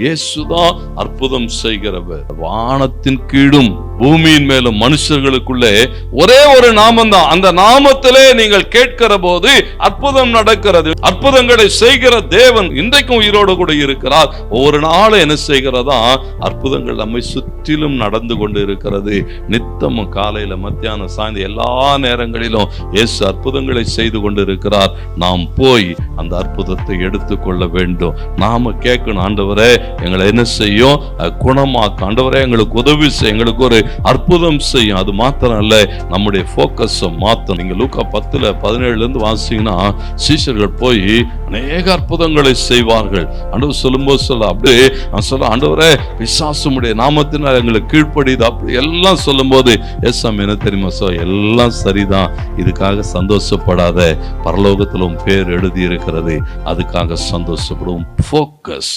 இயேசுதான் அற்புதம் செய்கிறவர். வானத்தின் கீழும் பூமியின் மேலும் மனுஷர்களுக்குள்ளே ஒரே ஒரு நாமம் தான். அந்த நாமத்திலே நீங்கள் கேட்கிற போது அற்புதம் நடக்கிறது. அற்புதங்களை செய்கிற தேவன் இன்றைக்கும் உயிரோடு கூட இருக்கிறார். ஒவ்வொரு நாளும் என்ன செய்கிறதா, அற்புதங்கள் நம்மை சுற்றிலும் நடந்து கொண்டு இருக்கிறது. நித்தமும் காலையில, மத்தியானம், சாயந்தரம் எல்லா நேரங்களிலும் இயேசு அற்புதங்களை செய்து கொண்டு இருக்கிறார். நாம் போய் அந்த அற்புதத்தை எடுத்துக்கொள்ள வேண்டும். நாம கேட்கணும், ஆண்டவரே எங்களை என்ன செய்யும், குணமாக்க, ஆண்டவரே எங்களுக்கு உதவி செய்ய, எங்களுக்கு ஒரு அற்புதம் செய்யும். அது மாத்திரம் அல்ல, நம்முடைய போக்கஸ் மாத்தணும். நீங்க லூக்கா 10:17 வாசிங்கன்னா, சீஷர்கள் போய் அநேக அற்புதங்களை செய்வார்கள். ஆண்டவர் சொல்லும்போது சொல்ல, அப்படியே நான் சொல்ல, ஆண்டவரே பிசாசுடைய நாமத்தினால் எங்களுக்கு கீழ்ப்படிது, அப்படி எல்லாம் சொல்லும் போது எஸ்ஸாம் என்ன தெரியுமா எல்லாம் சரிதான், இதுக்காக சந்தோஷப்படாத, பரலோகத்திலும் பேர் எழுதி இருக்கிறது, அதுக்காக சந்தோஷப்படுவோம். போக்கஸ்.